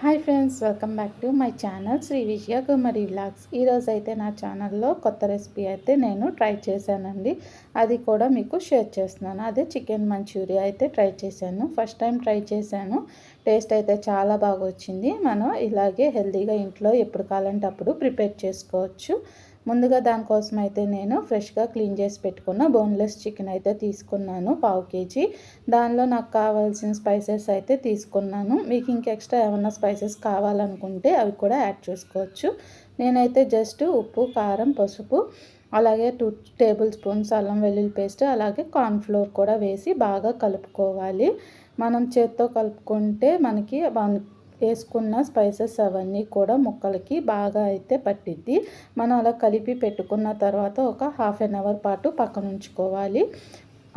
Hi friends, welcome back to my channel Sri Vijaya Kumari vlogs. ఈరోజు అయితే నా ఛానల్లో కొత్త రెసిపీ అయితే నేను ట్రై చేశానండి. అది కూడా మీకు షేర్ చేస్తున్నాను. అదే చికెన్ మంచూరియా అయితే ట్రై చేశాను. ఫస్ట్ టైం ట్రై చేశాను. టేస్ట్ అయితే చాలా బాగా వచ్చింది. మనం ఇలాగే హెల్తీగా ఇంట్లో ఎప్పుడు కావాలంటే అప్పుడు ప్రిపేర్ చేసుకోవచ్చు. ముందుగా దానికోసం అయితే నేను ఫ్రెష్గా క్లీన్ చేసి పెట్టుకున్న బోన్లెస్ చికెన్ అయితే తీసుకున్నాను, 1/2 kg. దానిలో నాకు కావాల్సిన స్పైసెస్ అయితే తీసుకున్నాను. మీకు ఇంక ఎక్స్ట్రా ఏమన్నా స్పైసెస్ కావాలనుకుంటే అవి కూడా యాడ్ చేసుకోవచ్చు. నేనైతే జస్ట్ ఉప్పు, కారం, పసుపు, అలాగే 2 టేబుల్ స్పూన్స్ అల్లం వెల్లుల్లి పేస్ట్, అలాగే కార్న్ఫ్లోర్ కూడా వేసి బాగా కలుపుకోవాలి. మనం చేత్తో కలుపుకుంటే మనకి వేసుకున్న స్పైసెస్ అవన్నీ కూడా ముక్కలకి బాగా అయితే పట్టిద్ది. మనం అలా కలిపి పెట్టుకున్న తర్వాత ఒక 1/2 అవర్ పాటు పక్కన ఉంచుకోవాలి.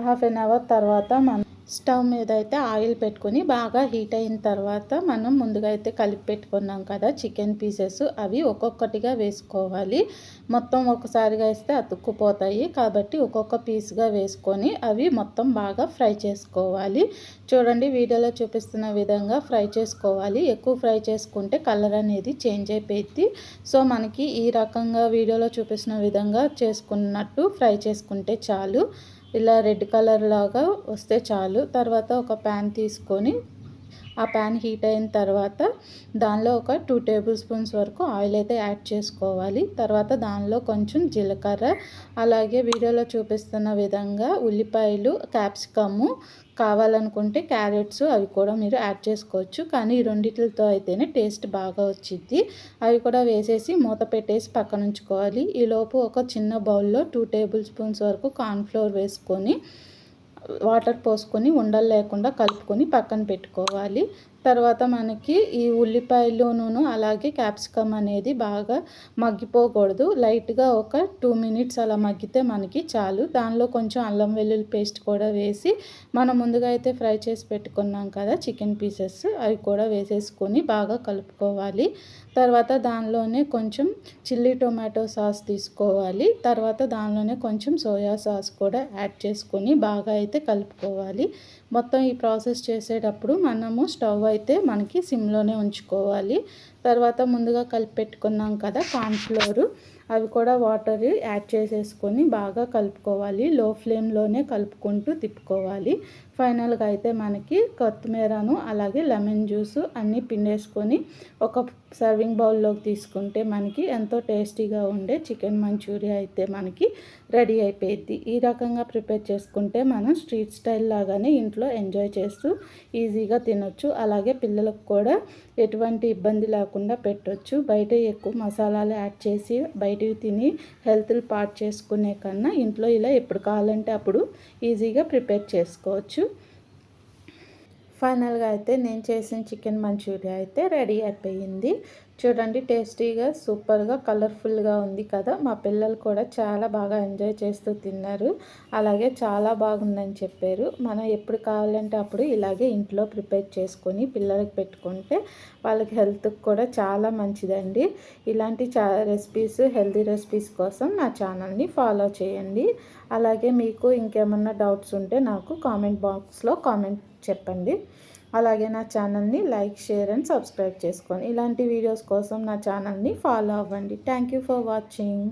1/2 అవర్ తర్వాత మనం స్టవ్ మీద అయితే ఆయిల్ పెట్టుకొని బాగా హీట్ అయిన తర్వాత మనం ముందుగా అయితే కలిపి పెట్టుకున్నాం కదా చికెన్ పీసెస్, అవి ఒక్కొక్కటిగా వేసుకోవాలి. మొత్తం ఒకసారిగా వేస్తే అతుక్కుపోతాయి కాబట్టి ఒక్కొక్క పీస్గా వేసుకొని అవి మొత్తం బాగా ఫ్రై చేసుకోవాలి. చూడండి, వీడియోలో చూపిస్తున్న విధంగా ఫ్రై చేసుకోవాలి. ఎక్కువ ఫ్రై చేసుకుంటే కలర్ అనేది చేంజ్ అయిపోయింది. సో మనకి ఈ రకంగా వీడియోలో చూపిస్తున్న విధంగా చేసుకున్నట్టు ఫ్రై చేసుకుంటే చాలు. ఇలా రెడ్ కలర్ లాగా వస్తే చాలు. తర్వాత ఒక ప్యాన్ తీసుకొని ఆ ప్యాన్ హీట్ అయిన తర్వాత దానిలో ఒక 2 టేబుల్ స్పూన్స్ వరకు ఆయిల్ అయితే యాడ్ చేసుకోవాలి. తర్వాత దానిలో కొంచెం జీలకర్ర, అలాగే వీడియోలో చూపిస్తున్న విధంగా ఉల్లిపాయలు, క్యాప్సికము, కావాలనుకుంటే క్యారెట్స్ అవి కూడా మీరు యాడ్ చేసుకోవచ్చు. కానీ ఈ రెండిటితో అయితేనే టేస్ట్ బాగా వచ్చింది. అవి కూడా వేసేసి మూత పెట్టేసి పక్కన ఉంచుకోవాలి. ఈలోపు ఒక చిన్న బౌల్లో 2 టేబుల్ స్పూన్స్ వరకు కార్న్ఫ్లోర్ వేసుకొని వాటర్ పోసుకొని ఉండలు లేకుండా కలుపుకొని పక్కన పెట్టుకోవాలి. తర్వాత మనకి ఈ ఉల్లిపాయలును అలాగే క్యాప్సికమ్ అనేది బాగా మగ్గిపోకూడదు. లైట్గా ఒక 2 మినిట్స్ అలా మగ్గితే మనకి చాలు. దానిలో కొంచెం అల్లం వెల్లుల్లి పేస్ట్ కూడా వేసి మనం ముందుగా అయితే ఫ్రై చేసి పెట్టుకున్నాం కదా చికెన్ పీసెస్, అవి కూడా వేసేసుకొని బాగా కలుపుకోవాలి. తర్వాత దానిలోనే కొంచెం చిల్లీ టొమాటో సాస్ తీసుకోవాలి. తర్వాత దానిలోనే కొంచెం సోయా సాస్ కూడా యాడ్ చేసుకొని బాగా అయితే కలుపుకోవాలి. మొత్తం ఈ ప్రాసెస్ చేసేటప్పుడు మనము స్టవ్ అయితే మనకి సిమ్లోనే ఉంచుకోవాలి. తర్వాత ముందుగా కలిపి పెట్టుకున్నాం కదా కార్న్ఫ్లోరు, అవి కూడా వాటర్ యాడ్ చేసేసుకొని బాగా కలుపుకోవాలి. లో ఫ్లేమ్లోనే కలుపుకుంటూ తిప్పుకోవాలి. ఫైనల్గా అయితే మనకి కొత్తిమీరను అలాగే లెమన్ జ్యూస్ అన్నీ పిండేసుకొని ఒక సర్వింగ్ బౌల్లోకి తీసుకుంటే మనకి ఎంతో టేస్టీగా ఉండే చికెన్ మంచూరియా అయితే మనకి రెడీ అయిపోయింది. ఈ రకంగా ప్రిపేర్ చేసుకుంటే మనం స్ట్రీట్ స్టైల్ లాగానే ఇంట్లో ఎంజాయ్ చేస్తూ ఈజీగా తినొచ్చు. అలాగే పిల్లలకు కూడా ఎటువంటి ఇబ్బంది లేకుండా పెట్టొచ్చు. బయట ఎక్కువ మసాలాలు యాడ్ చేసి బయటవి తిని హెల్త్లు పాడు చేసుకునే కన్నా ఇంట్లో ఇలా ఎప్పుడు కావాలంటే అప్పుడు ఈజీగా ప్రిపేర్ చేసుకోవచ్చు. ఫైనల్గా అయితే నేను చేసిన చికెన్ మంచూరియా అయితే రెడీ అయిపోయింది. చూడండి, టేస్టీగా సూపర్గా కలర్ఫుల్గా ఉంది కదా. మా పిల్లలు కూడా చాలా బాగా ఎంజాయ్ చేస్తూ తిన్నారు. అలాగే చాలా బాగుందని చెప్పారు. మనం ఎప్పుడు కావాలంటే అప్పుడు ఇలాగే ఇంట్లో ప్రిపేర్ చేసుకొని పిల్లలకి పెట్టుకుంటే వాళ్ళకి హెల్త్కి కూడా చాలా మంచిదండి. ఇలాంటి రెసిపీస్, హెల్తీ రెసిపీస్ కోసం నా ఛానల్ని ఫాలో చేయండి. అలాగే మీకు ఇంకేమన్నా డౌట్స్ ఉంటే నాకు కామెంట్ బాక్స్లో కామెంట్ చెప్పండి. అలాగే నా ఛానల్ని లైక్, షేర్ అండ్ సబ్స్క్రైబ్ చేసుకోండి. ఇలాంటి వీడియోస్ కోసం నా ఛానల్ని ఫాలో అవ్వండి. Thank you for watching.